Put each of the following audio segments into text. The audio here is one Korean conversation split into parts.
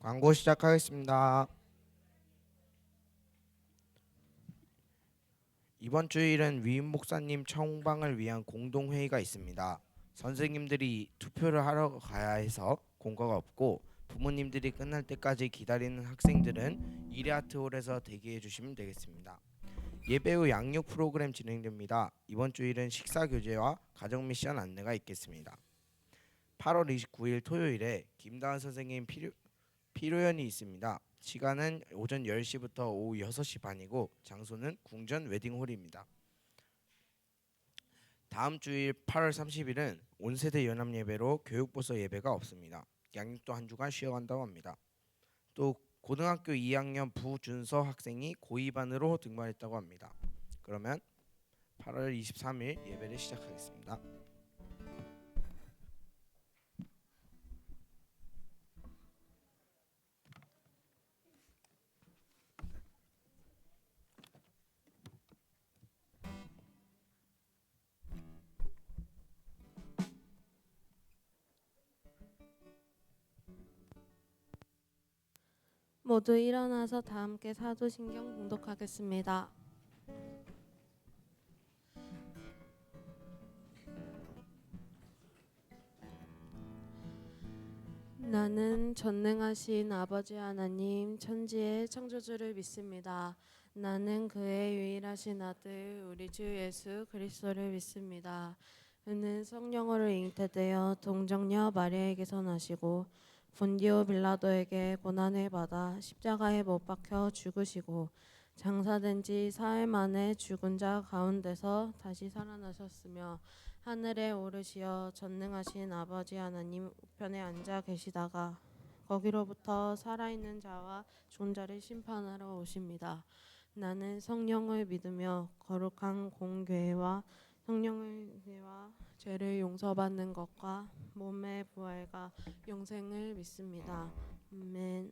광고 시작하겠습니다. 이번 주일은 위임 목사님 청방을 위한 공동회의가 있습니다. 선생님들이 투표를 하러 가야 해서 공과가 없고 부모님들이 끝날 때까지 기다리는 학생들은 이레아트홀에서 대기해 주시면 되겠습니다. 예배 후 양육 프로그램 진행됩니다. 이번 주일은 식사 교재와 가정 미션 안내가 있겠습니다. 8월 29일 토요일에 김다은 선생님 피로연이 있습니다. 시간은 오전 10시부터 오후 6시 반이고 장소는 궁전 웨딩홀입니다. 다음 주일 8월 30일은 온세대 연합 예배로 교육부서 예배가 없습니다. 양육도 한 주간 쉬어간다고 합니다. 또 고등학교 2학년 부준서 학생이 고2반으로 등반했다고 합니다. 그러면 8월 23일 예배를 시작하겠습니다. 모두 일어나서 다 함께 사도신경 봉독하겠습니다. 나는 전능하신 아버지 하나님 천지의 창조주를 믿습니다. 나는 그의 유일하신 아들 우리 주 예수 그리스도를 믿습니다. 그는 성령으로 잉태되어 동정녀 마리아에게서 나시고 본디오 빌라도에게 고난을 받아 십자가에 못 박혀 죽으시고 장사된 지 사흘 만에 죽은 자 가운데서 다시 살아나셨으며 하늘에 오르시어 전능하신 아버지 하나님 우편에 앉아 계시다가 거기로부터 살아있는 자와 죽은 자를 심판하러 오십니다. 나는 성령을 믿으며 거룩한 공교회와 성령을 와 죄를 용서받는 것과 몸의 부활과 영생을 믿습니다. 아멘.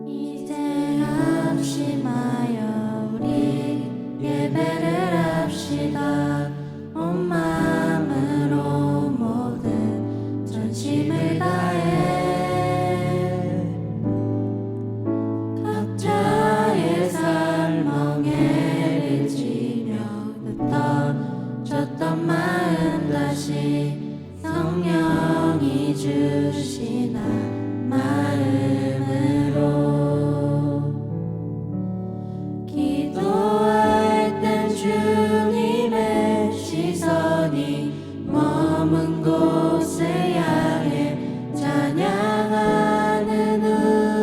이제 합심하여 우리 예배를 합시다. 온 마음으로 모든 전심을 다해 각자의 삶멍에를 지며 흩어졌던 마음 다시 성령이 주시나 마음으로 기도할 땐 주님의 시선이 머문 곳에 향해 찬양하는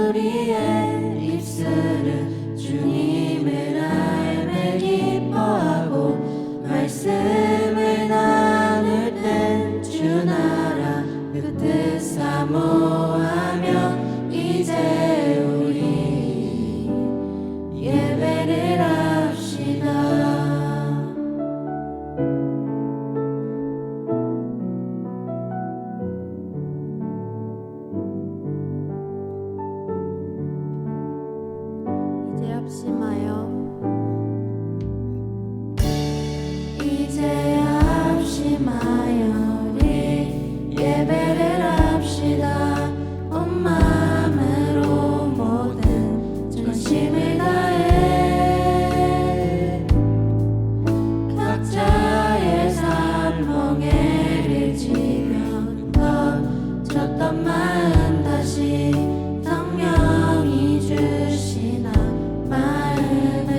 우리의 입술은 주님을 알매 기뻐하고 말씀을 나눌 땐 주 나라 그 뜻 사모하며 이제 우리 예배를 합시다. 이제 합심하여 이제 합심하여 우리 예배를 합시다. 온 마음으로 모든 전심을 다해 각자의 삶멍에를 지며 터졌던 마음 다시 성령이 주시나 마음으로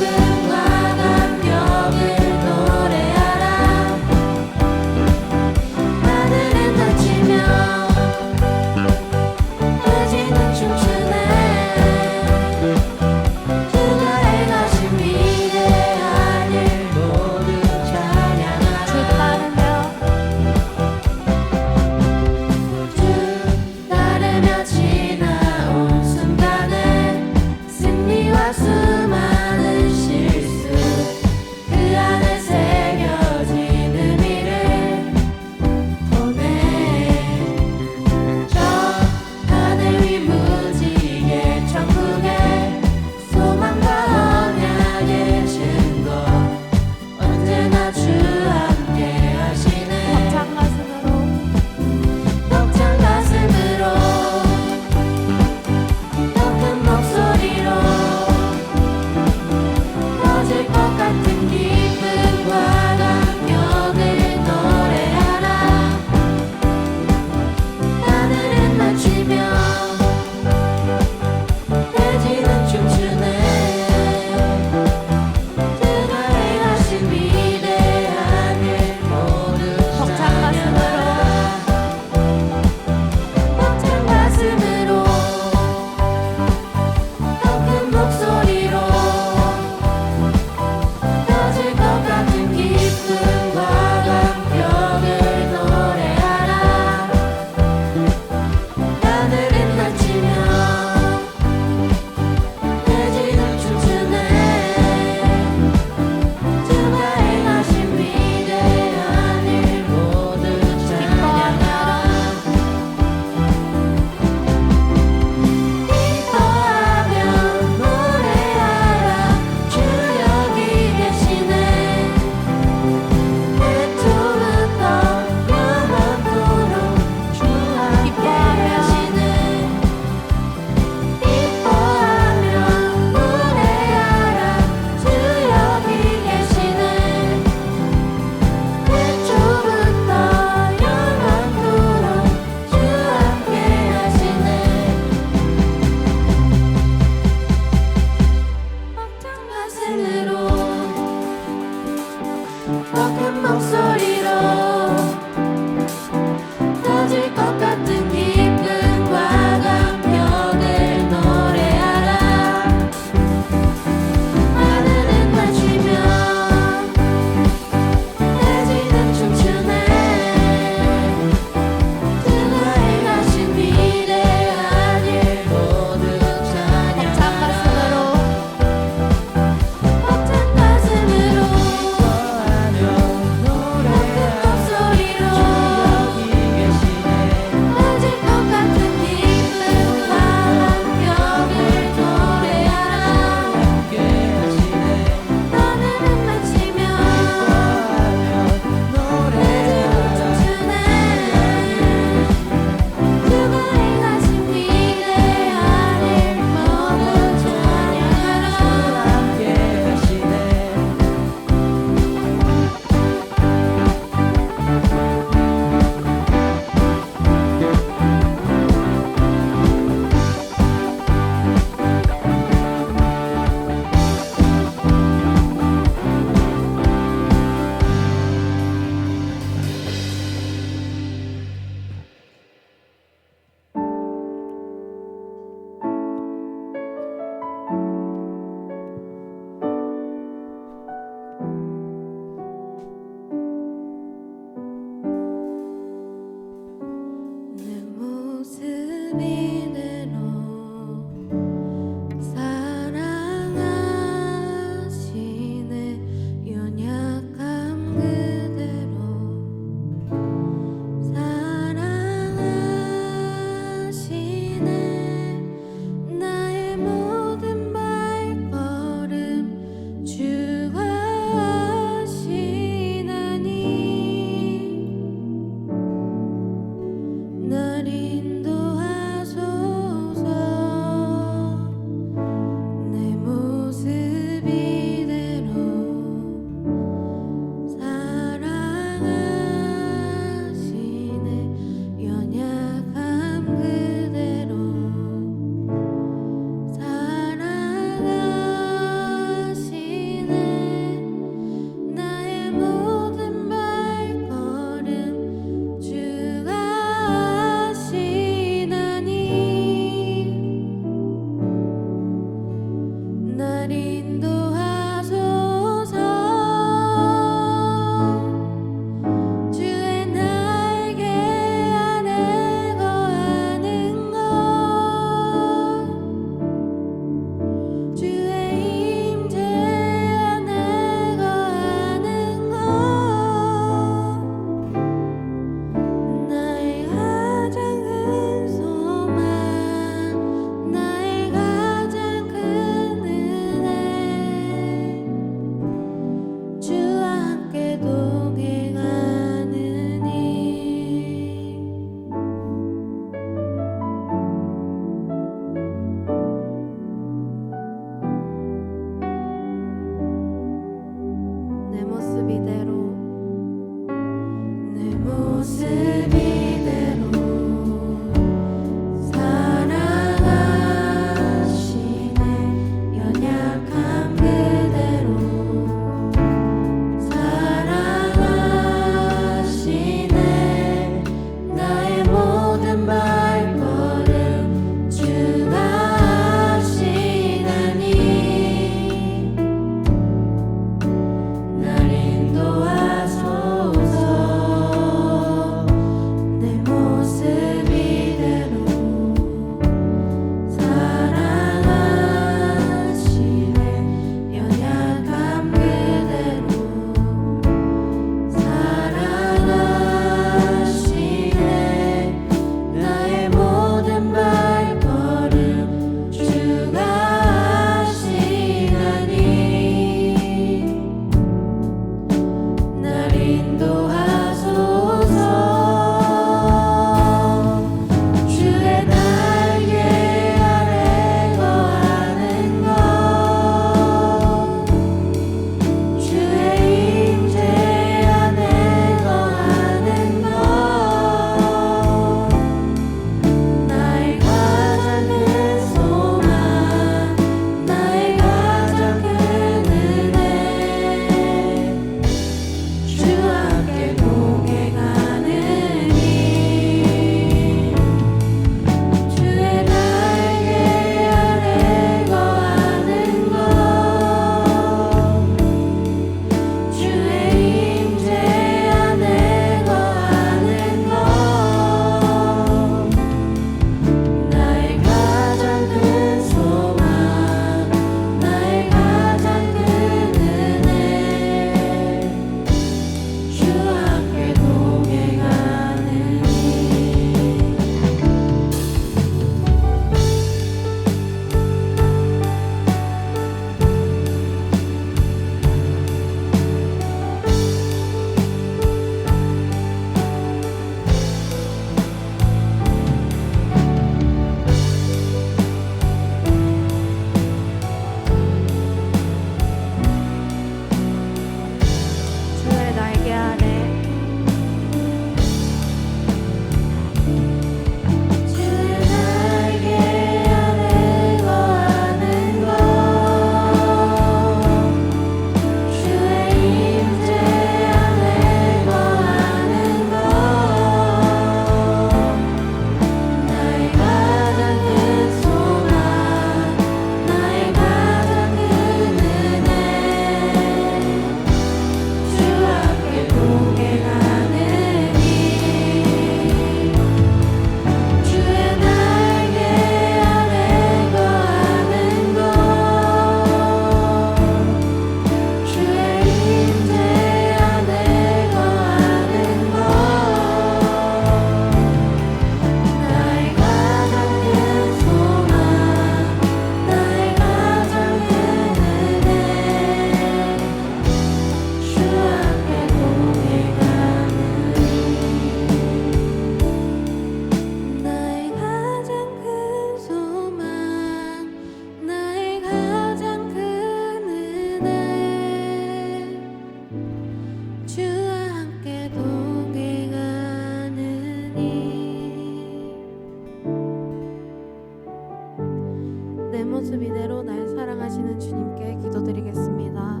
내 모습 이대로 날 사랑하시는 주님께 기도드리겠습니다.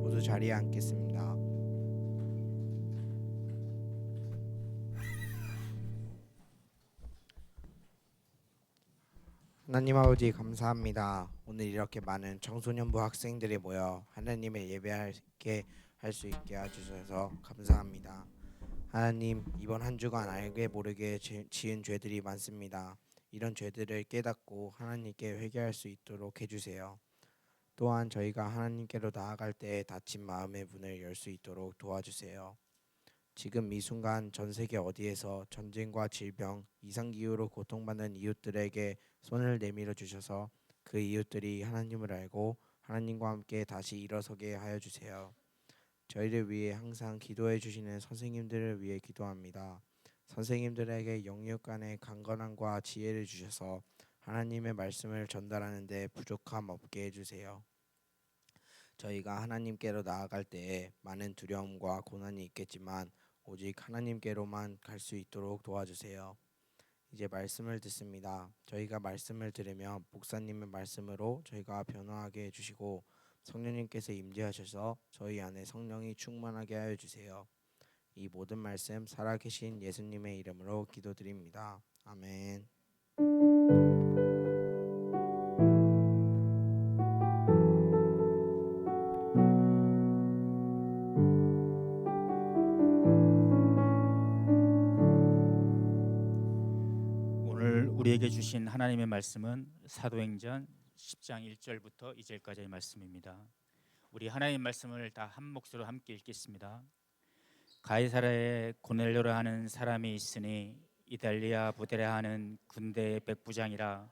모두 자리에 앉겠습니다. 하나님 아버지 감사합니다. 오늘 이렇게 많은 청소년부 학생들이 모여 하나님의 예배하게 할 수 있게 해주셔서 감사합니다. 하나님, 이번 한 주간 알게 모르게 지은 죄들이 많습니다. 이런 죄들을 깨닫고 하나님께 회개할 수 있도록 해주세요. 또한 저희가 하나님께로 나아갈 때 닫힌 마음의 문을 열 수 있도록 도와주세요. 지금 이 순간 전 세계 어디에서 전쟁과 질병, 이상기후로 고통받는 이웃들에게 손을 내밀어 주셔서 그 이웃들이 하나님을 알고 하나님과 함께 다시 일어서게 하여 주세요. 저희를 위해 항상 기도해 주시는 선생님들을 위해 기도합니다. 선생님들에게 영육 간의 강건함과 지혜를 주셔서 하나님의 말씀을 전달하는 데 부족함 없게 해주세요. 저희가 하나님께로 나아갈 때에 많은 두려움과 고난이 있겠지만 오직 하나님께로만 갈 수 있도록 도와주세요. 이제 말씀을 듣습니다. 저희가 말씀을 들으며 목사님의 말씀으로 저희가 변화하게 해주시고 성령님께서 임재하셔서 저희 안에 성령이 충만하게 하여 주세요. 이 모든 말씀 살아계신 예수님의 이름으로 기도드립니다. 아멘. 오늘 우리에게 주신 하나님의 말씀은 사도행전 10장 1절부터 2절까지의 말씀입니다. 우리 하나님 말씀을 다 한 목소리로 함께 읽겠습니다. 가이사라에 고넬료라 하는 사람이 있으니 이달리아 부데라 하는 군대의 백부장이라.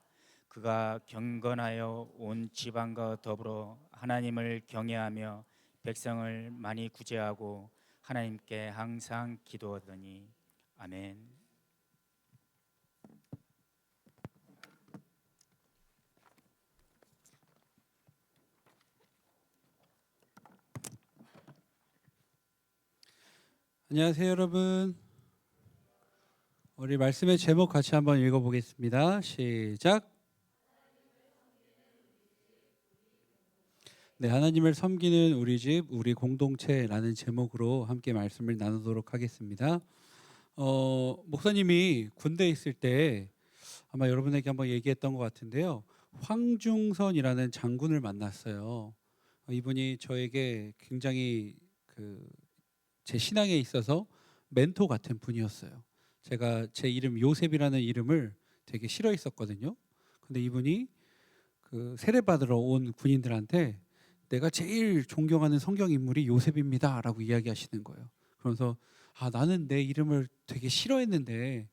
그가 경건하여 온 지방과 더불어 하나님을 경외하며 백성을 많이 구제하고 하나님께 항상 기도하더니. 아멘. 안녕하세요, 여러분. 우리 말씀의 제목 같이 한번 읽어보겠습니다. 시작. 네, 하나님을 섬기는 우리 집, 우리 공동체라는 제목으로 함께 말씀을 나누도록 하겠습니다. 목사님이 군대에 있을 때 아마 여러분에게 한번 얘기했던 것 같은데요. 황중선이라는 장군을 만났어요. 이분이 저에게 굉장히 제 신앙에 있어서 멘토 같은 분이었어요. 제가 제 이름 요셉이라는 이름을 되게 싫어했었거든요. 근데 이분이 세례받으러 온 군인들한테 내가 제일 존경하는 성경 인물이 요셉입니다라고 이야기하시는 거예요. 그러면서 나는 내 이름을 되게 싫어했는데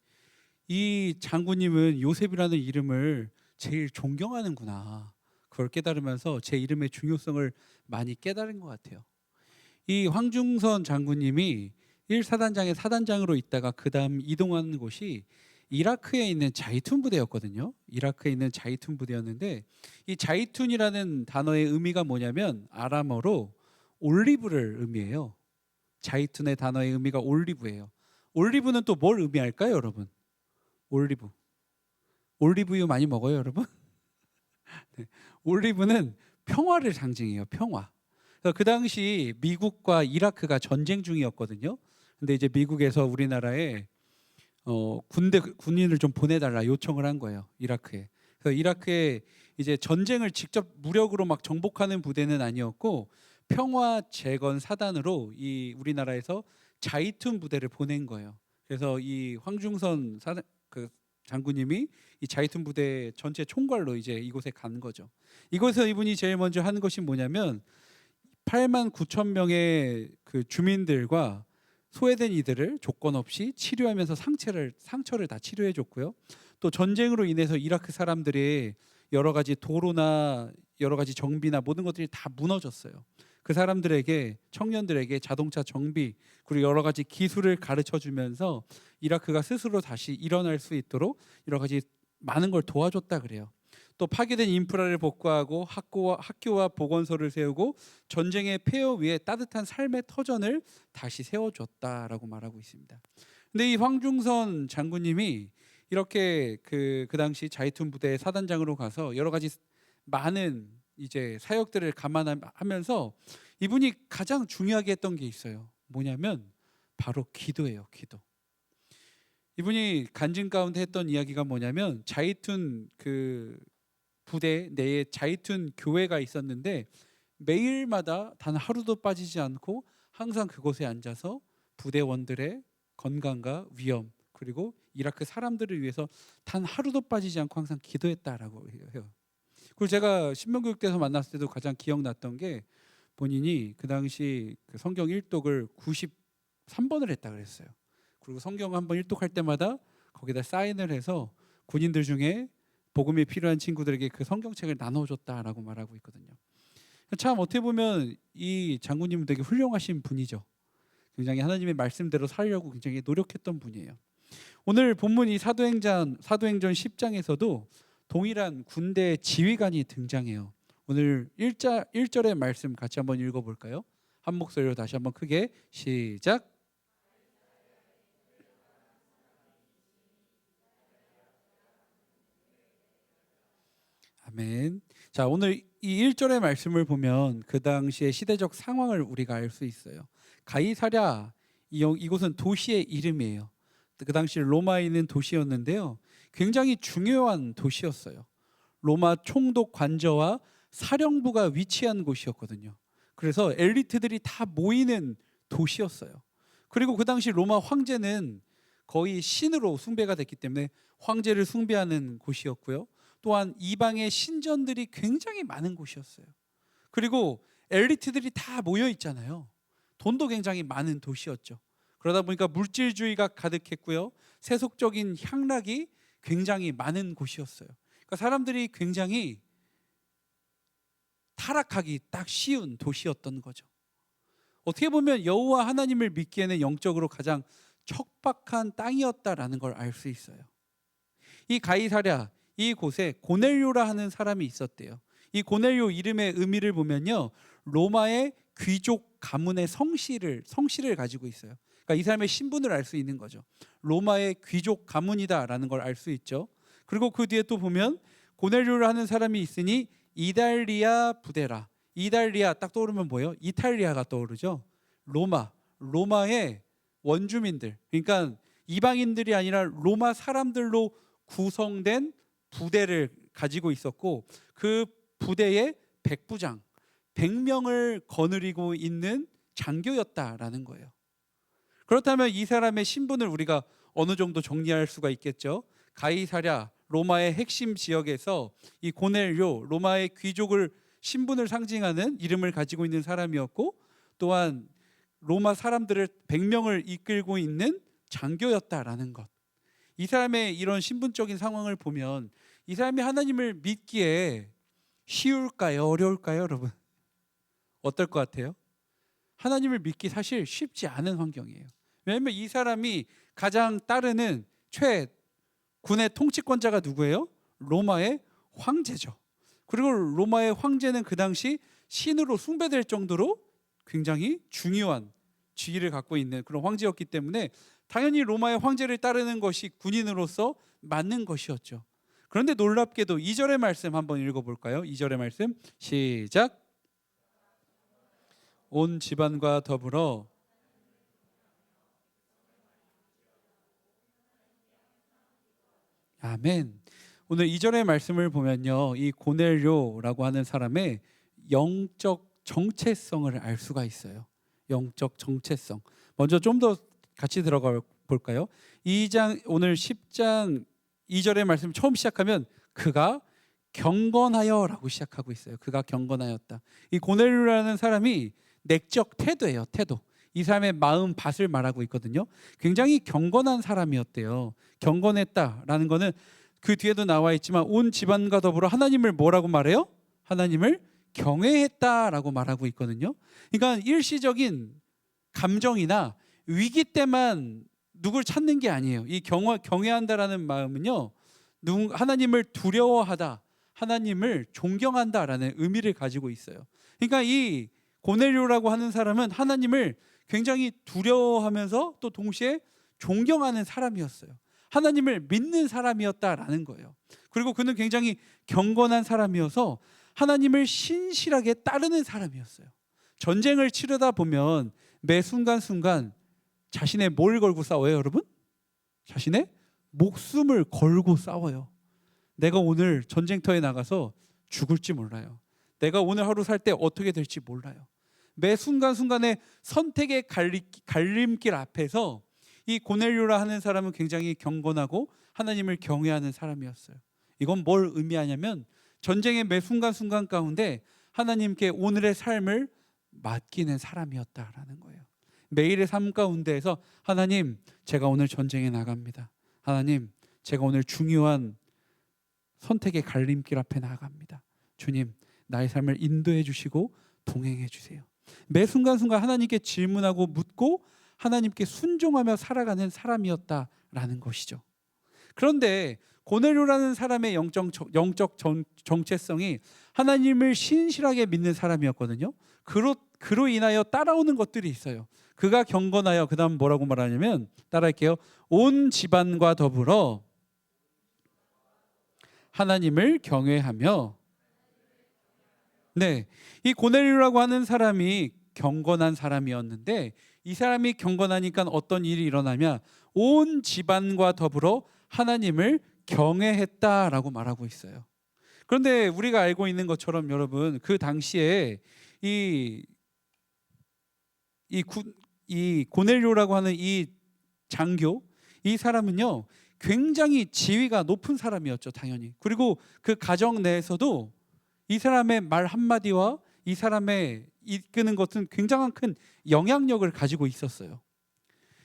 이 장군님은 요셉이라는 이름을 제일 존경하는구나. 그걸 깨달으면서 제 이름의 중요성을 많이 깨달은 것 같아요. 이 황중선 장군님이 1사단장의 사단장으로 있다가 그 다음 이동한 곳이 이라크에 있는 자이툰 부대였거든요. 이라크에 있는 자이툰 부대였는데 이 자이툰이라는 단어의 의미가 뭐냐면 아람어로 올리브를 의미해요. 자이툰의 단어의 의미가 올리브예요. 올리브는 또 뭘 의미할까요, 여러분? 올리브유 많이 먹어요, 여러분? 네. 올리브는 평화를 상징해요. 평화. 그 당시 미국과 이라크가 전쟁 중이었거든요. 근데 이제 미국에서 우리나라에 군인을 좀 보내달라 요청을 한 거예요. 이라크에. 그래서 이라크에 이제 전쟁을 직접 무력으로 막 정복하는 부대는 아니었고 평화 재건 사단으로 이 우리나라에서 자이툰 부대를 보낸 거예요. 그래서 이 황중선 장군님이 이 자이툰 부대 전체 총괄로 이제 이곳에 간 거죠. 이곳에서 이분이 제일 먼저 하는 것이 뭐냐면 8만 9천 명의 그 주민들과 소외된 이들을 조건 없이 치료하면서 상처를 다 치료해 줬고요. 또 전쟁으로 인해서 이라크 사람들의 여러 가지 도로나 여러 가지 정비나 모든 것들이 다 무너졌어요. 그 사람들에게, 청년들에게 자동차 정비 그리고 여러 가지 기술을 가르쳐 주면서 이라크가 스스로 다시 일어날 수 있도록 여러 가지 많은 걸 도와줬다 그래요. 또 파괴된 인프라를 복구하고 학교와 보건소를 세우고 전쟁의 폐허 위에 따뜻한 삶의 터전을 다시 세워줬다라고 말하고 있습니다. 근데 이 황중선 장군님이 이렇게 그 당시 자이툰 부대의 사단장으로 가서 여러 가지 많은 이제 사역들을 감안하면서 이분이 가장 중요하게 했던 게 있어요. 뭐냐면 바로 기도예요. 기도. 이분이 간증 가운데 했던 이야기가 뭐냐면 자이툰 그 부대 내에 자이툰 교회가 있었는데 매일마다 단 하루도 빠지지 않고 항상 그곳에 앉아서 부대원들의 건강과 위험 그리고 이라크 사람들을 위해서 단 하루도 빠지지 않고 항상 기도했다라고 해요. 그리고 제가 신명교육대에서 만났을 때도 가장 기억났던 게 본인이 그 당시 그 성경 일독을 93번을 했다 그랬어요. 그리고 성경 한번 일독할 때마다 거기다 사인을 해서 군인들 중에 복음이 필요한 친구들에게 그 성경책을 나눠줬다라고 말하고 있거든요. 참 어떻게 보면 이 장군님은 되게 훌륭하신 분이죠. 굉장히 하나님의 말씀대로 살려고 굉장히 노력했던 분이에요. 오늘 본문 이 사도행전 10장에서도 동일한 군대 지휘관이 등장해요. 오늘 1절의 말씀 같이 한번 읽어볼까요? 한 목소리로 다시 한번 크게 시작. 아멘. 자, 오늘 이 1절의 말씀을 보면 그 당시의 시대적 상황을 우리가 알 수 있어요. 가이사랴 이곳은 도시의 이름이에요. 그 당시 로마에 있는 도시였는데요. 굉장히 중요한 도시였어요. 로마 총독 관저와 사령부가 위치한 곳이었거든요. 그래서 엘리트들이 다 모이는 도시였어요. 그리고 그 당시 로마 황제는 거의 신으로 숭배가 됐기 때문에 황제를 숭배하는 곳이었고요. 또한 이방의 신전들이 굉장히 많은 곳이었어요. 그리고 엘리트들이 다 모여 있잖아요. 돈도 굉장히 많은 도시였죠. 그러다 보니까 물질주의가 가득했고요. 세속적인 향락이 굉장히 많은 곳이었어요. 그러니까 사람들이 굉장히 타락하기 딱 쉬운 도시였던 거죠. 어떻게 보면 여호와 하나님을 믿기에는 영적으로 가장 척박한 땅이었다라는 걸 알 수 있어요. 이 가이사랴 이곳에 고넬료라 하는 사람이 있었대요. 이 고넬료 이름의 의미를 보면요, 로마의 귀족 가문의 성씨를 가지고 있어요. 그러니까 이 사람의 신분을 알 수 있는 거죠. 로마의 귀족 가문이다라는 걸 알 수 있죠. 그리고 그 뒤에 또 보면 고넬료를 하는 사람이 있으니 이달리아 부대라. 이달리아 딱 떠오르면 뭐예요? 이탈리아가 떠오르죠. 로마의 원주민들, 그러니까 이방인들이 아니라 로마 사람들로 구성된 부대를 가지고 있었고, 그 부대의 백부장 100명을 거느리고 있는 장교였다라는 거예요. 그렇다면 이 사람의 신분을 우리가 어느 정도 정리할 수가 있겠죠. 가이사랴 로마의 핵심 지역에서 이 고넬료 로마의 귀족을 신분을 상징하는 이름을 가지고 있는 사람이었고, 또한 로마 사람들을 100명을 이끌고 있는 장교였다라는 것. 이 사람의 이런 신분적인 상황을 보면 이 사람이 하나님을 믿기에 쉬울까요? 어려울까요? 여러분, 어떨 것 같아요? 하나님을 믿기 사실 쉽지 않은 환경이에요. 왜냐하면 이 사람이 가장 따르는 군의 통치권자가 누구예요? 로마의 황제죠. 그리고 로마의 황제는 그 당시 신으로 숭배될 정도로 굉장히 중요한 지위를 갖고 있는 그런 황제였기 때문에 당연히 로마의 황제를 따르는 것이 군인으로서 맞는 것이었죠. 그런데 놀랍게도 2절의 말씀 한번 읽어볼까요? 2절의 말씀 시작. 온 집안과 더불어 아멘. 오늘 2절의 말씀을 보면요, 이 고넬료라고 하는 사람의 영적 정체성을 알 수가 있어요. 영적 정체성. 먼저 좀 더 같이 들어가 볼까요? 오늘 10장 2절의 말씀 처음 시작하면 그가 경건하여라고 시작하고 있어요. 그가 경건하였다. 이 고넬료라는 사람이 내적 태도예요. 태도. 이 사람의 마음 밭을 말하고 있거든요. 굉장히 경건한 사람이었대요. 경건했다라는 거는 그 뒤에도 나와 있지만 온 집안과 더불어 하나님을 뭐라고 말해요? 하나님을 경외했다라고 말하고 있거든요. 그러니까 일시적인 감정이나 위기 때만 누굴 찾는 게 아니에요. 이 경외한다라는 마음은요, 하나님을 두려워하다, 하나님을 존경한다라는 의미를 가지고 있어요. 그러니까 이 고넬료라고 하는 사람은 하나님을 굉장히 두려워하면서 또 동시에 존경하는 사람이었어요. 하나님을 믿는 사람이었다라는 거예요. 그리고 그는 굉장히 경건한 사람이어서 하나님을 신실하게 따르는 사람이었어요. 전쟁을 치르다 보면 매 순간순간 자신의 뭘 걸고 싸워요, 여러분? 자신의 목숨을 걸고 싸워요. 내가 오늘 전쟁터에 나가서 죽을지 몰라요. 내가 오늘 하루 살 때 어떻게 될지 몰라요. 매 순간순간의 선택의 갈림길 앞에서 이 고넬료라 하는 사람은 굉장히 경건하고 하나님을 경외하는 사람이었어요. 이건 뭘 의미하냐면 전쟁의 매 순간순간 가운데 하나님께 오늘의 삶을 맡기는 사람이었다라는 거예요. 매일의 삶 가운데에서 하나님, 제가 오늘 전쟁에 나갑니다. 하나님, 제가 오늘 중요한 선택의 갈림길 앞에 나갑니다. 주님, 나의 삶을 인도해 주시고 동행해 주세요. 매 순간순간 하나님께 질문하고 묻고 하나님께 순종하며 살아가는 사람이었다라는 것이죠. 그런데 고넬료라는 사람의 영적 정체성이 하나님을 신실하게 믿는 사람이었거든요. 그로 인하여 따라오는 것들이 있어요. 그가 경건하여, 그 다음 뭐라고 말하냐면, 따라할게요. 온 집안과 더불어 하나님을 경외하며. 네, 이 고넬료라고 하는 사람이 경건한 사람이었는데, 이 사람이 경건하니까 어떤 일이 일어나냐, 온 집안과 더불어 하나님을 경외했다라고 말하고 있어요. 그런데 우리가 알고 있는 것처럼 여러분, 그 당시에 이 고넬료라고 하는 이 장교, 이 사람은요 굉장히 지위가 높은 사람이었죠, 당연히. 그리고 그 가정 내에서도 이 사람의 말 한마디와 이 사람의 이끄는 것은 굉장한 큰 영향력을 가지고 있었어요.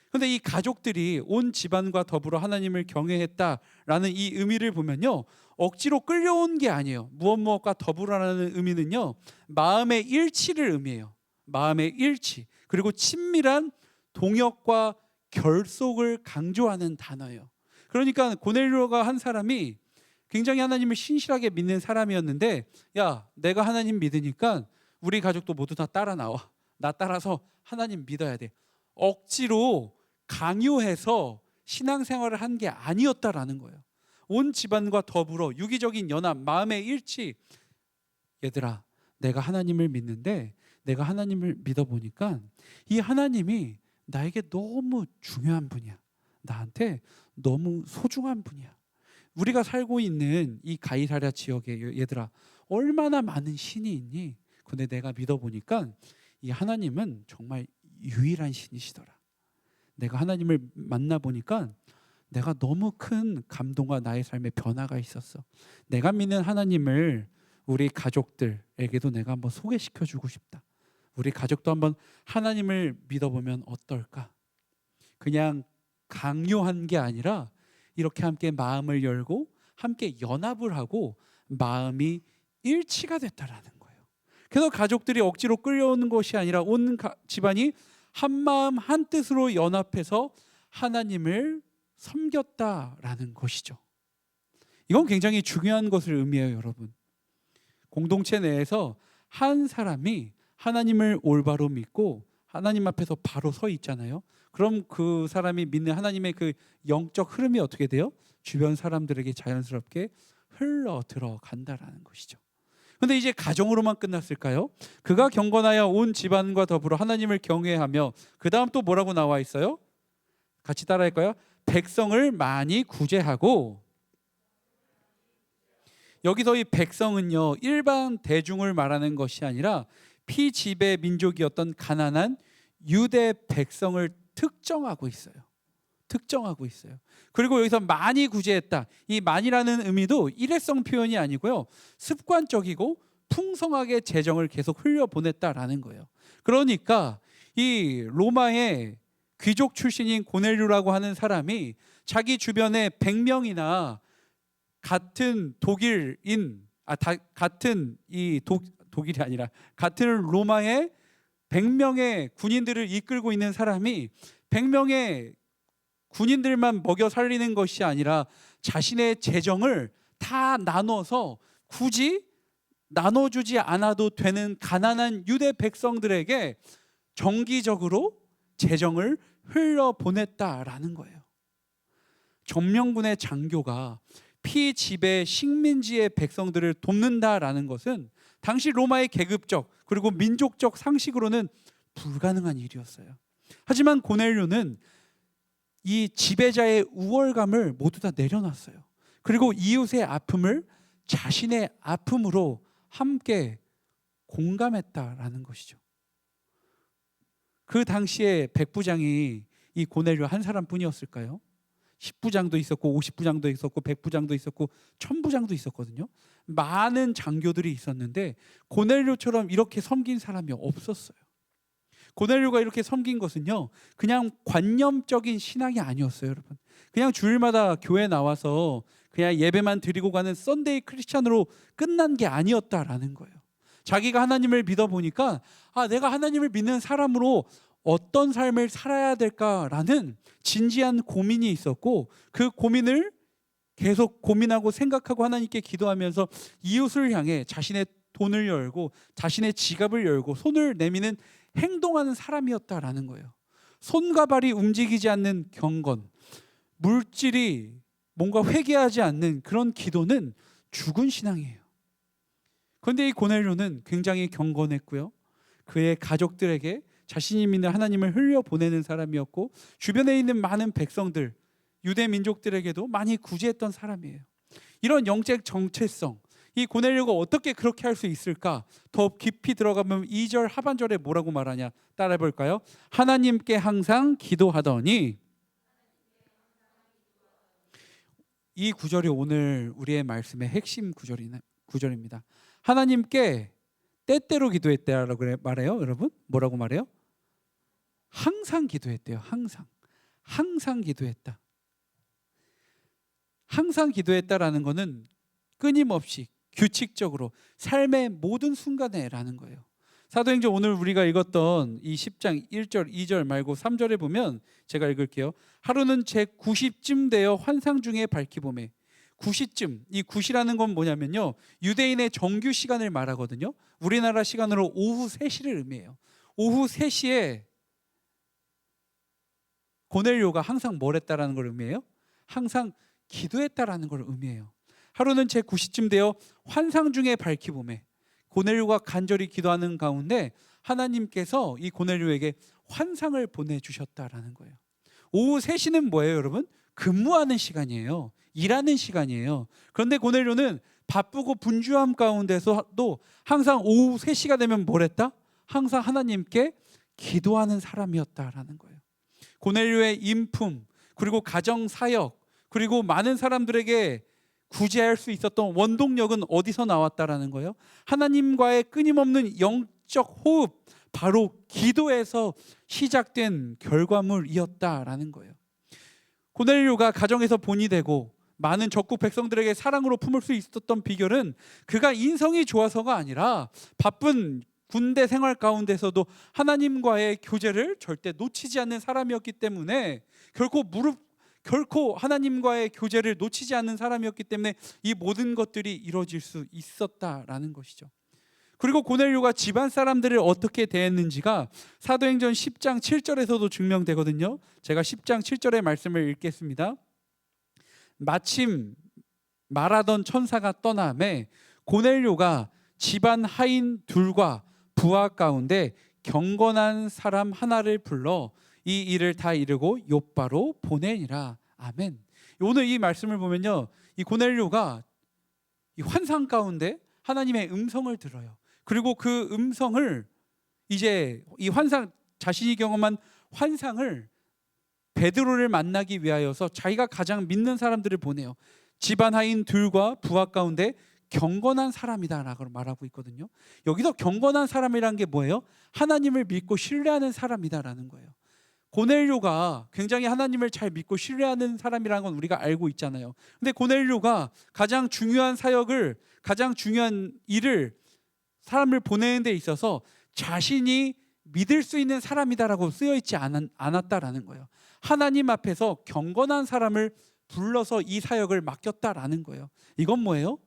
그런데 이 가족들이 온 집안과 더불어 하나님을 경외했다라는 이 의미를 보면요, 억지로 끌려온 게 아니에요. 무엇과 더불어라는 의미는요, 마음의 일치를 의미해요. 마음의 일치, 그리고 친밀한 동역과 결속을 강조하는 단어예요. 그러니까 고넬료가 한 사람이 굉장히 하나님을 신실하게 믿는 사람이었는데, 야, 내가 하나님 믿으니까 우리 가족도 모두 다 따라 나와. 나 따라서 하나님 믿어야 돼. 억지로 강요해서 신앙생활을 한 게 아니었다라는 거예요. 온 집안과 더불어 유기적인 연합, 마음의 일치. 얘들아, 내가 하나님을 믿는데, 내가 하나님을 믿어보니까 이 하나님이 나에게 너무 중요한 분이야. 나한테 너무 소중한 분이야. 우리가 살고 있는 이 가이사랴 지역에, 얘들아, 얼마나 많은 신이 있니? 근데 내가 믿어보니까 이 하나님은 정말 유일한 신이시더라. 내가 하나님을 만나보니까 내가 너무 큰 감동과 나의 삶에 변화가 있었어. 내가 믿는 하나님을 우리 가족들에게도 내가 한번 소개시켜주고 싶다. 우리 가족도 한번 하나님을 믿어보면 어떨까? 그냥 강요한 게 아니라 이렇게 함께 마음을 열고 함께 연합을 하고 마음이 일치가 됐다라는 거예요. 그래서 가족들이 억지로 끌려오는 것이 아니라 온 집안이 한 마음 한 뜻으로 연합해서 하나님을 섬겼다라는 것이죠. 이건 굉장히 중요한 것을 의미해요, 여러분. 공동체 내에서 한 사람이 하나님을 올바로 믿고 하나님 앞에서 바로 서 있잖아요. 그럼 그 사람이 믿는 하나님의 그 영적 흐름이 어떻게 돼요? 주변 사람들에게 자연스럽게 흘러 들어간다라는 것이죠. 그런데 이제 가정으로만 끝났을까요? 그가 경건하여 온 집안과 더불어 하나님을 경외하며, 그 다음 또 뭐라고 나와 있어요? 같이 따라할까요? 백성을 많이 구제하고. 여기서 이 백성은요, 일반 대중을 말하는 것이 아니라 피지배 민족이었던 가난한 유대 백성을 특정하고 있어요. 특정하고 있어요. 그리고 여기서 많이 구제했다. 이 많이라는 의미도 일회성 표현이 아니고요, 습관적이고 풍성하게 재정을 계속 흘려보냈다라는 거예요. 그러니까 이 로마의 귀족 출신인 고넬료라고 하는 사람이 자기 주변에 100명이나 같은 독일인, 같은 이 독일이 아니라 같은 로마의 100명의 군인들을 이끌고 있는 사람이 100명의 군인들만 먹여 살리는 것이 아니라 자신의 재정을 다 나눠서 굳이 나눠주지 않아도 되는 가난한 유대 백성들에게 정기적으로 재정을 흘려보냈다라는 거예요. 점령군의 장교가 피지배 식민지의 백성들을 돕는다라는 것은 당시 로마의 계급적 그리고 민족적 상식으로는 불가능한 일이었어요. 하지만 고넬료는 이 지배자의 우월감을 모두 다 내려놨어요. 그리고 이웃의 아픔을 자신의 아픔으로 함께 공감했다라는 것이죠. 그 당시에 백부장이 이 고넬료 한 사람뿐이었을까요? 10부장도 있었고 50부장도 있었고 100부장도 있었고 1000부장도 있었거든요. 많은 장교들이 있었는데 고넬료처럼 이렇게 섬긴 사람이 없었어요. 고넬료가 이렇게 섬긴 것은요, 그냥 관념적인 신앙이 아니었어요, 여러분. 그냥 주일마다 교회 나와서 그냥 예배만 드리고 가는 썬데이 크리스찬으로 끝난 게 아니었다라는 거예요. 자기가 하나님을 믿어 보니까 내가 하나님을 믿는 사람으로 어떤 삶을 살아야 될까라는 진지한 고민이 있었고, 그 고민을 계속 고민하고 생각하고 하나님께 기도하면서 이웃을 향해 자신의 돈을 열고 자신의 지갑을 열고 손을 내미는 행동하는 사람이었다라는 거예요. 손과 발이 움직이지 않는 경건, 물질이 뭔가 회개하지 않는 그런 기도는 죽은 신앙이에요. 그런데 이 고넬료는 굉장히 경건했고요, 그의 가족들에게 자신이 믿는 하나님을 흘려보내는 사람이었고, 주변에 있는 많은 백성들, 유대 민족들에게도 많이 구제했던 사람이에요. 이런 영적 정체성, 이 고넬료가 어떻게 그렇게 할 수 있을까? 더 깊이 들어가면 2절 하반절에 뭐라고 말하냐? 따라해 볼까요? 하나님께 항상 기도하더니. 이 구절이 오늘 우리의 말씀의 핵심 구절입니다. 하나님께 때때로 기도했다라고 말해요. 여러분 뭐라고 말해요? 항상 기도했대요. 항상 기도했다. 항상 기도했다라는 것은 끊임없이 규칙적으로 삶의 모든 순간에라는 거예요. 사도행전 오늘 우리가 읽었던 이 10장 1절 2절 말고 3절에 보면, 제가 읽을게요. 하루는 제 90쯤 되어 환상 중에 밝히 보매. 9시쯤, 이 9시라는 건 뭐냐면요, 유대인의 정규 시간을 말하거든요. 우리나라 시간으로 오후 3시를 의미해요. 오후 3시에 고넬료가 항상 뭘 했다라는 걸 의미해요? 항상 기도했다라는 걸 의미해요. 하루는 제 9시쯤 되어 환상 중에 밝히 보매. 고넬료가 간절히 기도하는 가운데 하나님께서 이 고넬료에게 환상을 보내주셨다라는 거예요. 오후 3시는 뭐예요, 여러분? 근무하는 시간이에요. 일하는 시간이에요. 그런데 고넬료는 바쁘고 분주함 가운데서도 항상 오후 3시가 되면 뭘 했다? 항상 하나님께 기도하는 사람이었다라는 거예요. 고넬료의 인품, 그리고 가정 사역, 그리고 많은 사람들에게 구제할 수 있었던 원동력은 어디서 나왔다라는 거예요? 하나님과의 끊임없는 영적 호흡, 바로 기도에서 시작된 결과물이었다라는 거예요. 고넬료가 가정에서 본이 되고 많은 적국 백성들에게 사랑으로 품을 수 있었던 비결은 그가 인성이 좋아서가 아니라 바쁜 군대 생활 가운데서도 하나님과의 교제를 절대 놓치지 않는 사람이었기 때문에, 결코 하나님과의 교제를 놓치지 않는 사람이었기 때문에 이 모든 것들이 이루어질 수 있었다라는 것이죠. 그리고 고넬료가 집안 사람들을 어떻게 대했는지가 사도행전 10장 7절에서도 증명되거든요. 제가 10장 7절의 말씀을 읽겠습니다. 마침 말하던 천사가 떠나매 고넬료가 집안 하인 둘과 부하 가운데 경건한 사람 하나를 불러 이 일을 다 이루고 요바로 보내니라. 아멘. 오늘 이 말씀을 보면요, 이 고넬료가 이 환상 가운데 하나님의 음성을 들어요. 그리고 그 음성을 이제 이 환상, 자신이 경험한 환상을 베드로를 만나기 위하여서 자기가 가장 믿는 사람들을 보내요. 집안 하인 둘과 부하 가운데 경건한 사람이다라고 말하고 있거든요. 여기서 경건한 사람이란 게 뭐예요? 하나님을 믿고 신뢰하는 사람이다라는 거예요. 고넬료가 굉장히 하나님을 잘 믿고 신뢰하는 사람이라는 건 우리가 알고 있잖아요. 근데 고넬료가 가장 중요한 사역을, 가장 중요한 일을 사람을 보내는 데 있어서 자신이 믿을 수 있는 사람이다라고 쓰여 있지 않았다라는 거예요. 하나님 앞에서 경건한 사람을 불러서 이 사역을 맡겼다라는 거예요. 이건 뭐예요?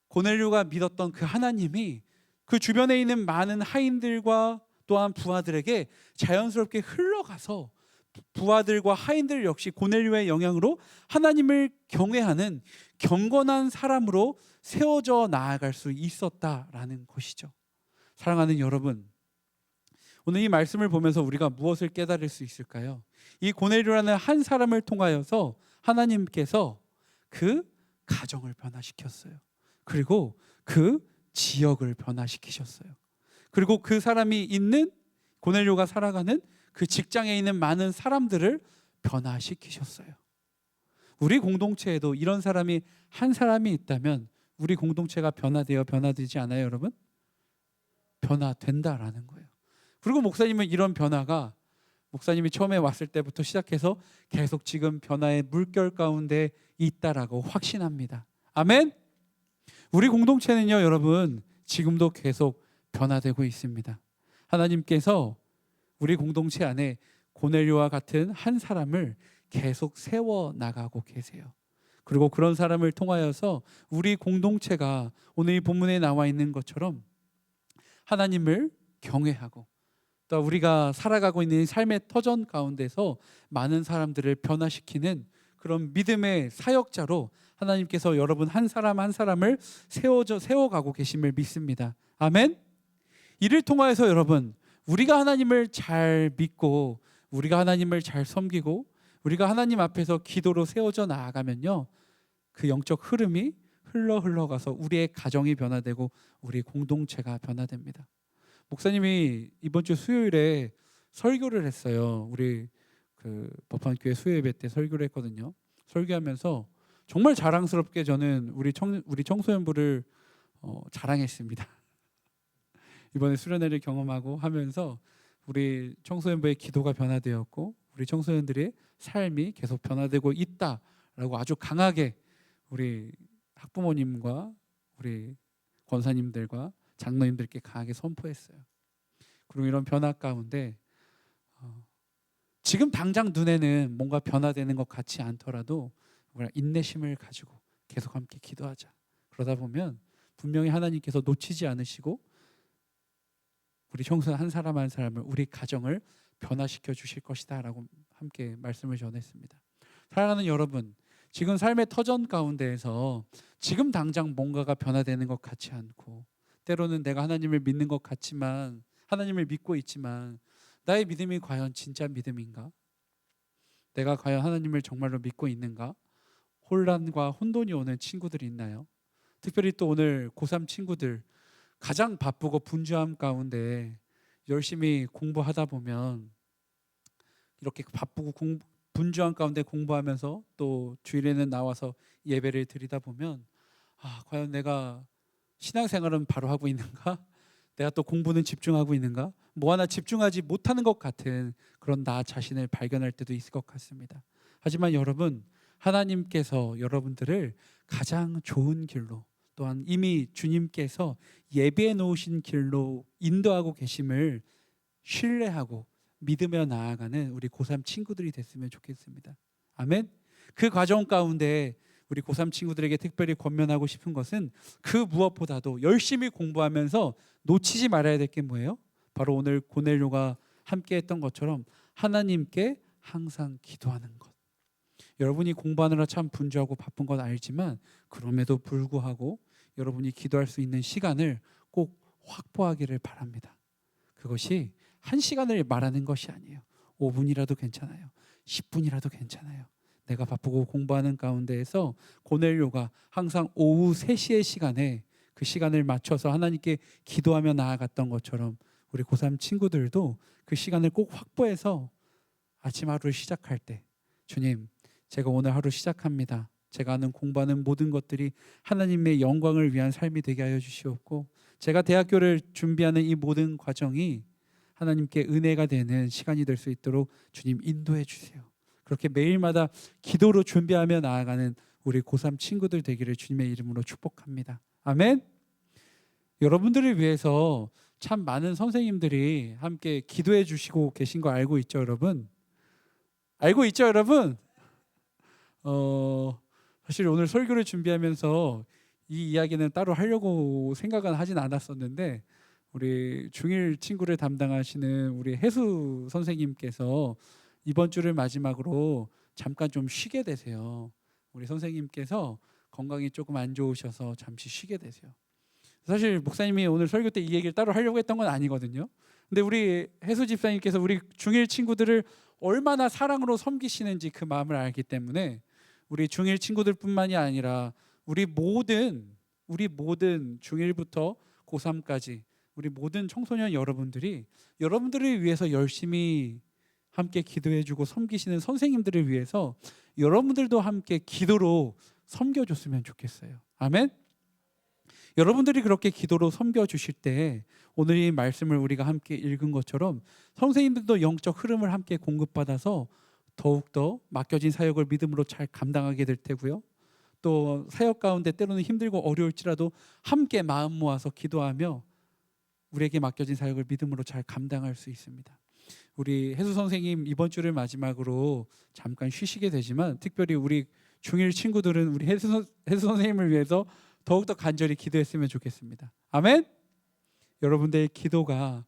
고넬료가 믿었던 그 하나님이 그 주변에 있는 많은 하인들과 또한 부하들에게 자연스럽게 흘러가서 부하들과 하인들 역시 고넬료의 영향으로 하나님을 경외하는 경건한 사람으로 세워져 나아갈 수 있었다라는 것이죠. 사랑하는 여러분, 오늘 이 말씀을 보면서 우리가 무엇을 깨달을 수 있을까요? 이 고넬료라는 한 사람을 통하여서 하나님께서 그 가정을 변화시켰어요. 그리고 그 지역을 변화시키셨어요. 그리고 그 사람이 있는, 고넬료가 살아가는 그 직장에 있는 많은 사람들을 변화시키셨어요. 우리 공동체에도 이런 사람이 한 사람이 있다면 우리 공동체가 변화되지 않아요, 여러분? 변화된다라는 거예요. 그리고 목사님은 이런 변화가 목사님이 처음에 왔을 때부터 시작해서 계속 지금 변화의 물결 가운데 있다라고 확신합니다. 아멘? 우리 공동체는요, 여러분, 지금도 계속 변화되고 있습니다. 하나님께서 우리 공동체 안에 고넬료와 같은 한 사람을 계속 세워나가고 계세요. 그리고 그런 사람을 통하여서 우리 공동체가 오늘 이 본문에 나와 있는 것처럼 하나님을 경외하고 또 우리가 살아가고 있는 삶의 터전 가운데서 많은 사람들을 변화시키는 그런 믿음의 사역자로 하나님께서 여러분 한 사람 한 사람을 세워가고 계심을 믿습니다. 아멘. 이를 통하여서 여러분, 우리가 하나님을 잘 믿고 우리가 하나님을 잘 섬기고 우리가 하나님 앞에서 기도로 세워져 나아가면요, 그 영적 흐름이 흘러가서 우리의 가정이 변화되고 우리 공동체가 변화됩니다. 목사님이 이번 주 수요일에 설교를 했어요. 우리 그 법한교회 수요예배 때 설교를 했거든요. 설교하면서 정말 자랑스럽게 저는 우리 청소년부를 자랑했습니다. 이번에 수련회를 경험하고 하면서 우리 청소년부의 기도가 변화되었고 우리 청소년들의 삶이 계속 변화되고 있다라고 아주 강하게 우리 학부모님과 우리 권사님들과 장로님들께 강하게 선포했어요. 그리고 이런 변화 가운데 지금 당장 눈에는 뭔가 변화되는 것 같지 않더라도 우리가 인내심을 가지고 계속 함께 기도하자. 그러다 보면 분명히 하나님께서 놓치지 않으시고 우리 청소년 한 사람 한 사람을, 우리 가정을 변화시켜 주실 것이다 라고 함께 말씀을 전했습니다. 사랑하는 여러분, 지금 삶의 터전 가운데에서 지금 당장 뭔가가 변화되는 것 같지 않고 때로는 내가 하나님을 믿는 것 같지만, 하나님을 믿고 있지만 나의 믿음이 과연 진짜 믿음인가? 내가 과연 하나님을 정말로 믿고 있는가? 혼란과 혼돈이 오는 친구들이 있나요? 특별히 또 오늘 고3 친구들 가장 바쁘고 분주함 가운데 열심히 공부하다 보면 이렇게 바쁘고 분주함 가운데 공부하면서 또 주일에는 나와서 예배를 드리다 보면 과연 내가 신앙생활은 바로 하고 있는가? 내가 또 공부는 집중하고 있는가? 뭐 하나 집중하지 못하는 것 같은 그런 나 자신을 발견할 때도 있을 것 같습니다. 하지만 여러분, 하나님께서 여러분들을 가장 좋은 길로, 또한 이미 주님께서 예비해 놓으신 길로 인도하고 계심을 신뢰하고 믿으며 나아가는 우리 고3 친구들이 됐으면 좋겠습니다. 아멘. 그 과정 가운데 우리 고3 친구들에게 특별히 권면하고 싶은 것은 그 무엇보다도 열심히 공부하면서 놓치지 말아야 될 게 뭐예요? 바로 오늘 고넬료가 함께 했던 것처럼 하나님께 항상 기도하는 것. 여러분이 공부하느라 참 분주하고 바쁜 건 알지만 그럼에도 불구하고 여러분이 기도할 수 있는 시간을 꼭 확보하기를 바랍니다. 그것이 1시간을 말하는 것이 아니에요. 5분이라도 괜찮아요. 10분이라도 괜찮아요. 내가 바쁘고 공부하는 가운데에서 고넬료가 항상 오후 3시의 시간에 그 시간을 맞춰서 하나님께 기도하며 나아갔던 것처럼 우리 고3 친구들도 그 시간을 꼭 확보해서 아침 하루를 시작할 때, 주님, 제가 오늘 하루 시작합니다. 제가 하는 공부하는 모든 것들이 하나님의 영광을 위한 삶이 되게 하여 주시옵고, 제가 대학교를 준비하는 이 모든 과정이 하나님께 은혜가 되는 시간이 될 수 있도록 주님 인도해 주세요. 그렇게 매일마다 기도로 준비하며 나아가는 우리 고3 친구들 되기를 주님의 이름으로 축복합니다. 아멘. 여러분들을 위해서 참 많은 선생님들이 함께 기도해 주시고 계신 거 알고 있죠, 여러분? 알고 있죠, 여러분? 사실 오늘 설교를 준비하면서 이 이야기는 따로 하려고 생각은 하진 않았었는데 우리 중1 친구를 담당하시는 우리 혜수 선생님께서 이번 주를 마지막으로 잠깐 좀 쉬게 되세요. 우리 선생님께서 건강이 조금 안 좋으셔서 잠시 쉬게 되세요. 사실 목사님이 오늘 설교 때 이 얘기를 따로 하려고 했던 건 아니거든요. 근데 우리 혜수 집사님께서 우리 중1 친구들을 얼마나 사랑으로 섬기시는지 그 마음을 알기 때문에 우리 중1 친구들뿐만이 아니라 우리 모든 중1부터 고3까지 우리 모든 청소년 여러분들을 위해서 열심히 함께 기도해주고 섬기시는 선생님들을 위해서 여러분들도 함께 기도로 섬겨줬으면 좋겠어요. 아멘. 여러분들이 그렇게 기도로 섬겨주실 때 오늘 이 말씀을 우리가 함께 읽은 것처럼 선생님들도 영적 흐름을 함께 공급받아서 더욱더 맡겨진 사역을 믿음으로 잘 감당하게 될 테고요. 또 사역 가운데 때로는 힘들고 어려울지라도 함께 마음 모아서 기도하며 우리에게 맡겨진 사역을 믿음으로 잘 감당할 수 있습니다. 우리 혜수 선생님 이번 주를 마지막으로 잠깐 쉬시게 되지만 특별히 우리 중1 친구들은 우리 혜수 선생님을 위해서 더욱더 간절히 기도했으면 좋겠습니다. 아멘. 여러분들의 기도가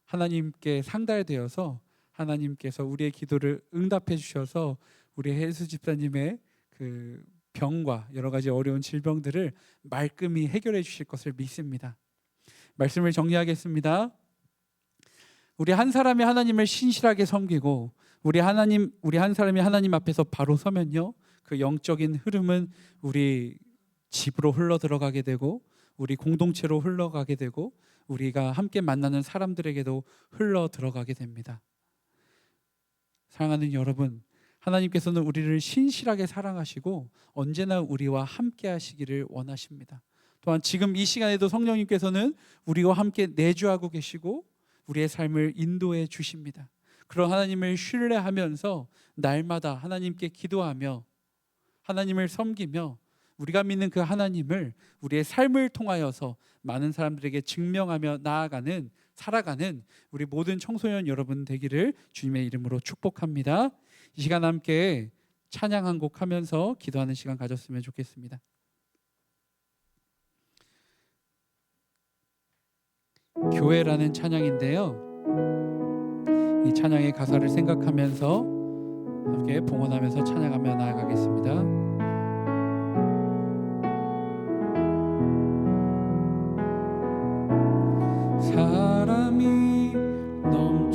하나님께 상달되어서 하나님께서 우리의 기도를 응답해 주셔서 우리 혜수 집사님의 그 병과 여러 가지 어려운 질병들을 말끔히 해결해 주실 것을 믿습니다. 말씀을 정리하겠습니다. 우리 한 사람이 하나님을 신실하게 섬기고 우리 한 사람이 하나님 앞에서 바로 서면요, 그 영적인 흐름은 우리 집으로 흘러 들어가게 되고 우리 공동체로 흘러가게 되고 우리가 함께 만나는 사람들에게도 흘러 들어가게 됩니다. 사랑하는 여러분, 하나님께서는 우리를 신실하게 사랑하시고 언제나 우리와 함께 하시기를 원하십니다. 또한 지금 이 시간에도 성령님께서는 우리와 함께 내주하고 계시고 우리의 삶을 인도해 주십니다. 그런 하나님을 신뢰하면서 날마다 하나님께 기도하며 하나님을 섬기며 우리가 믿는 그 하나님을 우리의 삶을 통하여서 많은 사람들에게 증명하며 살아가는 우리 모든 청소년 여러분 되기를 주님의 이름으로 축복합니다. 이 시간 함께 찬양 한 곡 하면서 기도하는 시간 가졌으면 좋겠습니다. 교회라는 찬양인데요, 이 찬양의 가사를 생각하면서 함께 봉헌하면서 찬양하며 나아가겠습니다. 사람이 넘치다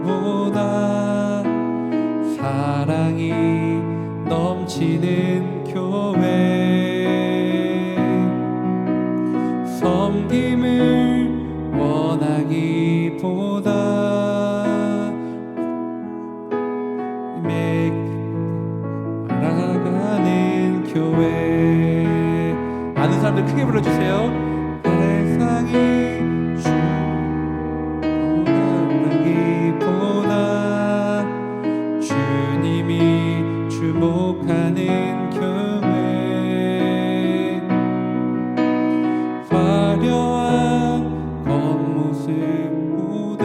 보다 사랑이 넘치는 교회 섬김을 원하기보다 알아가는 교회. 아는 사람들 크게 불러주세요. 세상이 주보다 주님이 주목하는 교회 화려한 겉모습보다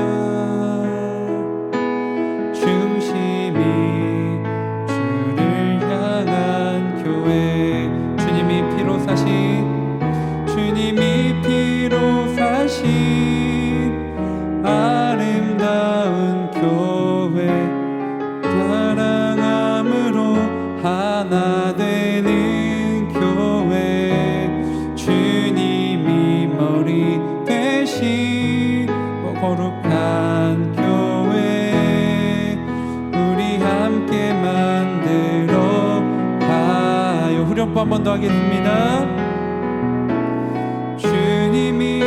중심이 주를 향한 교회 주님이 피로 사신 아름다운 교회 사랑함으로 하나 되는 교회 주님이 머리 대신 거룩한 교회 우리 함께 만들어 가요. 후렴구 한 번 더 하겠습니다. 주님이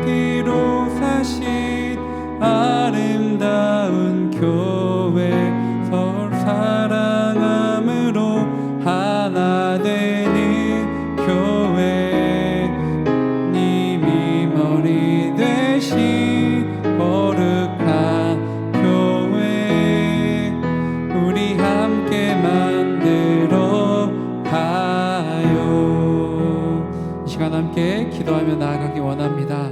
피로 사신 아름다운 교회 서로 사랑함으로 하나 되는 교회 님이 머리 되신 거룩한 교회 함께 기도하며 나아가기 원합니다.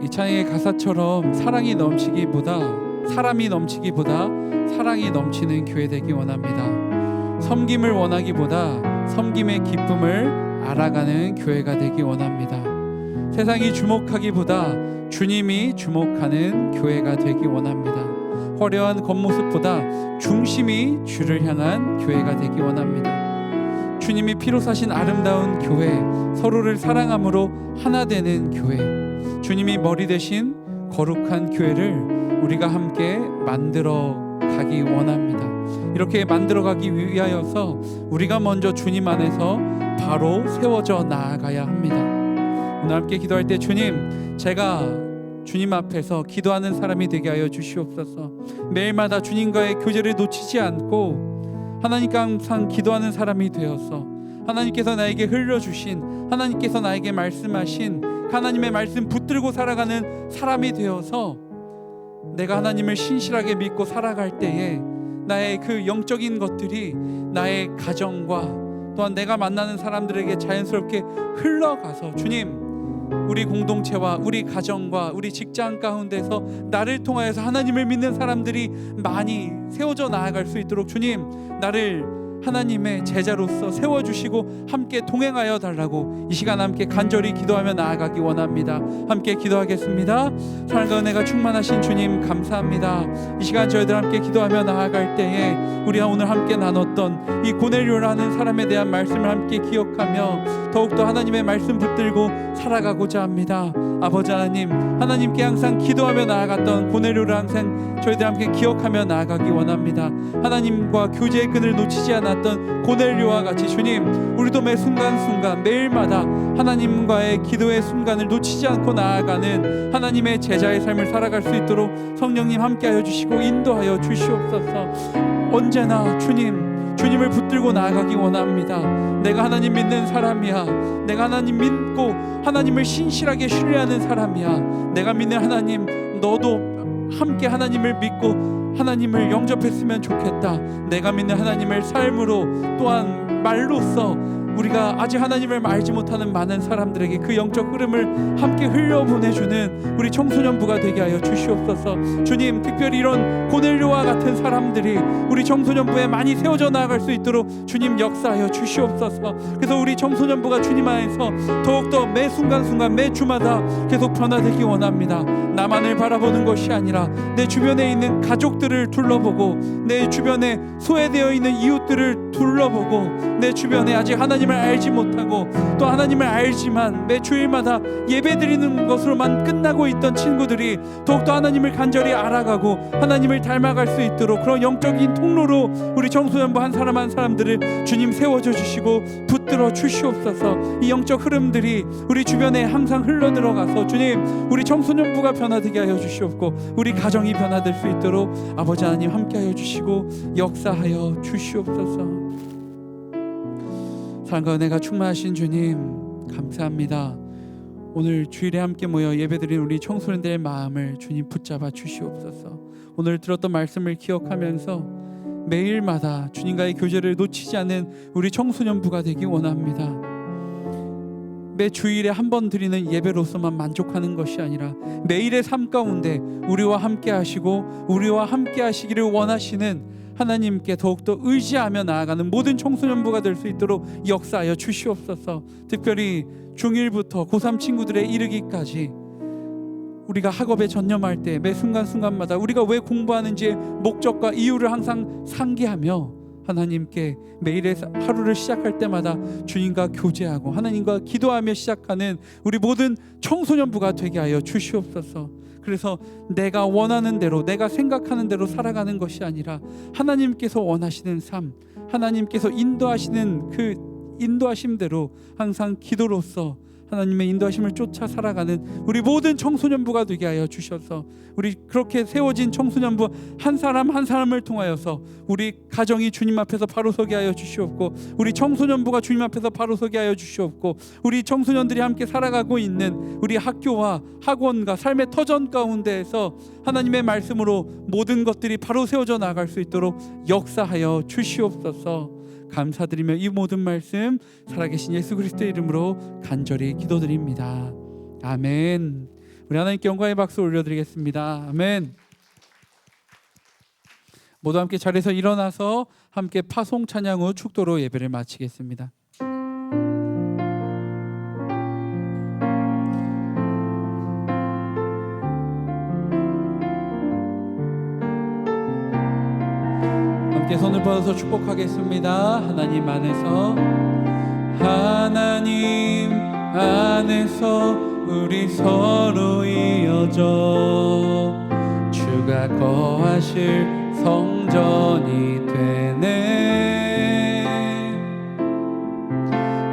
이 찬양의 가사처럼 사랑이 넘치기보다 사람이 넘치기보다 사랑이 넘치는 교회 되기 원합니다. 섬김을 원하기보다 섬김의 기쁨을 알아가는 교회가 되기 원합니다. 세상이 주목하기보다 주님이 주목하는 교회가 되기 원합니다. 화려한 겉모습보다 중심이 주를 향한 교회가 되기 원합니다. 주님이 피로 사신 아름다운 교회, 서로를 사랑함으로 하나 되는 교회, 주님이 머리 대신 거룩한 교회를 우리가 함께 만들어 가기 원합니다. 이렇게 만들어 가기 위하여서 우리가 먼저 주님 안에서 바로 세워져 나아가야 합니다. 오늘 함께 기도할 때 주님, 제가 주님 앞에서 기도하는 사람이 되게 하여 주시옵소서. 매일마다 주님과의 교제를 놓치지 않고 하나님과 항상 기도하는 사람이 되어서 하나님께서 나에게 흘려주신, 하나님께서 나에게 말씀하신 하나님의 말씀 붙들고 살아가는 사람이 되어서 내가 하나님을 신실하게 믿고 살아갈 때에 나의 그 영적인 것들이 나의 가정과 또한 내가 만나는 사람들에게 자연스럽게 흘러가서 주님, 우리 공동체와 우리 가정과 우리 직장 가운데서 나를 통하여서 하나님을 믿는 사람들이 많이 세워져 나아갈 수 있도록 주님, 나를 하나님의 제자로서 세워주시고 함께 동행하여 달라고 이 시간 함께 간절히 기도하며 나아가기 원합니다. 함께 기도하겠습니다. 사랑과 은혜가 충만하신 주님 감사합니다. 이 시간 저희들 함께 기도하며 나아갈 때에 우리가 오늘 함께 나눴던 이 고넬료라는 사람에 대한 말씀을 함께 기억하며 더욱더 하나님의 말씀 붙들고 살아가고자 합니다. 아버지 하나님, 하나님께 항상 기도하며 나아갔던 고넬료를 항상 저희들 함께 기억하며 나아가기 원합니다. 하나님과 교제의 끈을 놓치지 않았던 고넬료와 같이 주님, 우리도 매 순간순간 매일마다 하나님과의 기도의 순간을 놓치지 않고 나아가는 하나님의 제자의 삶을 살아갈 수 있도록 성령님 함께하여 주시고 인도하여 주시옵소서. 언제나 주님을 붙들고 나아가기 원합니다. 내가 하나님 믿는 사람이야. 내가 하나님 믿고 하나님을 신실하게 신뢰하는 사람이야. 내가 믿는 하나님, 너도 함께 하나님을 믿고 하나님을 영접했으면 좋겠다. 내가 믿는 하나님을 삶으로 또한 말로써 우리가 아직 하나님을 알지 못하는 많은 사람들에게 그 영적 흐름을 함께 흘려보내주는 우리 청소년부가 되게 하여 주시옵소서. 주님, 특별히 이런 고넬료와 같은 사람들이 우리 청소년부에 많이 세워져 나아갈 수 있도록 주님 역사하여 주시옵소서. 그래서 우리 청소년부가 주님 안에서 더욱더 매 순간순간 매 주마다 계속 변화되기 원합니다. 나만을 바라보는 것이 아니라 내 주변에 있는 가족들을 둘러보고 내 주변에 소외되어 있는 이웃들을 둘러보고 내 주변에 아직 하나님을 알지 못하고 또 하나님을 알지만 매 주일마다 예배드리는 것으로만 끝나고 있던 친구들이 더욱더 하나님을 간절히 알아가고 하나님을 닮아갈 수 있도록 그런 영적인 통로로 우리 청소년부 한 사람 한 사람들을 주님 세워줘 주시고 붙들어 주시옵소서. 이 영적 흐름들이 우리 주변에 항상 흘러들어가서 주님, 우리 청소년부가 변화되게 하여 주시옵고 우리 가정이 변화될 수 있도록 아버지 하나님 함께하여 주시고 역사하여 주시옵소서. 사랑과 은혜가 충만하신 주님 감사합니다. 오늘 주일에 함께 모여 예배드린 우리 청소년들의 마음을 주님 붙잡아 주시옵소서. 오늘 들었던 말씀을 기억하면서 매일마다 주님과의 교제를 놓치지 않는 우리 청소년부가 되기 원합니다. 매 주일에 한 번 드리는 예배로서만 만족하는 것이 아니라 매일의 삶 가운데 우리와 함께 하시고 우리와 함께 하시기를 원하시는 하나님께 더욱더 의지하며 나아가는 모든 청소년부가 될 수 있도록 역사하여 주시옵소서. 특별히 중1부터 고3 친구들에 이르기까지 우리가 학업에 전념할 때 매 순간순간마다 우리가 왜 공부하는지의 목적과 이유를 항상 상기하며 하나님께 매일의 하루를 시작할 때마다 주님과 교제하고 하나님과 기도하며 시작하는 우리 모든 청소년부가 되게 하여 주시옵소서. 그래서 내가 원하는 대로 내가 생각하는 대로 살아가는 것이 아니라 하나님께서 원하시는 삶, 하나님께서 인도하시는 그 인도하심대로 항상 기도로서 하나님의 인도하심을 쫓아 살아가는 우리 모든 청소년부가 되게 하여 주셔서 우리 그렇게 세워진 청소년부 한 사람 한 사람을 통하여서 우리 가정이 주님 앞에서 바로 서게 하여 주시옵고 우리 청소년부가 주님 앞에서 바로 서게 하여 주시옵고 우리 청소년들이 함께 살아가고 있는 우리 학교와 학원과 삶의 터전 가운데에서 하나님의 말씀으로 모든 것들이 바로 세워져 나갈 수 있도록 역사하여 주시옵소서. 감사드리며 이 모든 말씀 살아계신 예수 그리스도의 이름으로 간절히 기도드립니다. 아멘. 우리 하나님께 영광의 박수 올려드리겠습니다. 아멘. 모두 함께 자리에서 일어나서 함께 파송 찬양 후 축도로 예배를 마치겠습니다. 함께 손을 뻗어서 축복하겠습니다. 하나님 안에서, 하나님 안에서 우리 서로 이어져 주가 거하실 성전이 되네.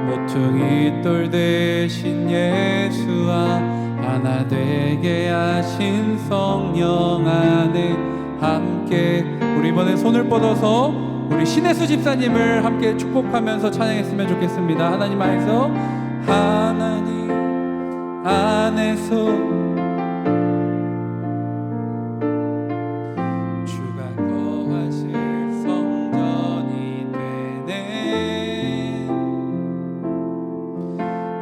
모퉁이 돌 대신 예수와 하나 되게 하신 성령 안에 함께, 우리 이번에 손을 뻗어서 우리 신혜수 집사님을 함께 축복하면서 찬양했으면 좋겠습니다. 하나님 안에서, 하나님 안에서 주가 거하실 성전이 되네.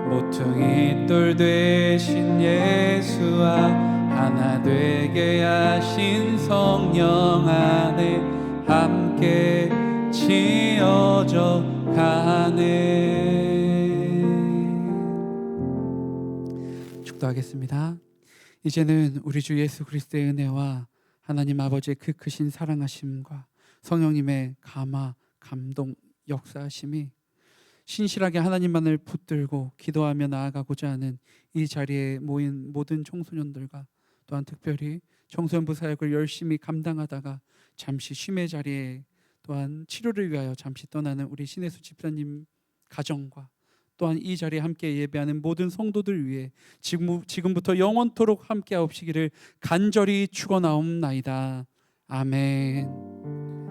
모퉁이 돌 되신 예수와 하나 되게 하신 성령 안에 함께 지어져 가네. 축도하겠습니다. 이제는 우리 주 예수 그리스도의 은혜와 하나님 아버지의 그 크신 사랑하심과 성령님의 감화, 감동, 역사하심이 신실하게 하나님만을 붙들고 기도하며 나아가고자 하는 이 자리에 모인 모든 청소년들과 또한 특별히 청소년부 사역을 열심히 감당하다가 잠시 쉼의 자리에 또한 치료를 위하여 잠시 떠나는 우리 신혜수 집사님 가정과 또한 이 자리에 함께 예배하는 모든 성도들 위해 지금부터 영원토록 함께 하옵시기를 간절히 축원하옵나이다. 아멘.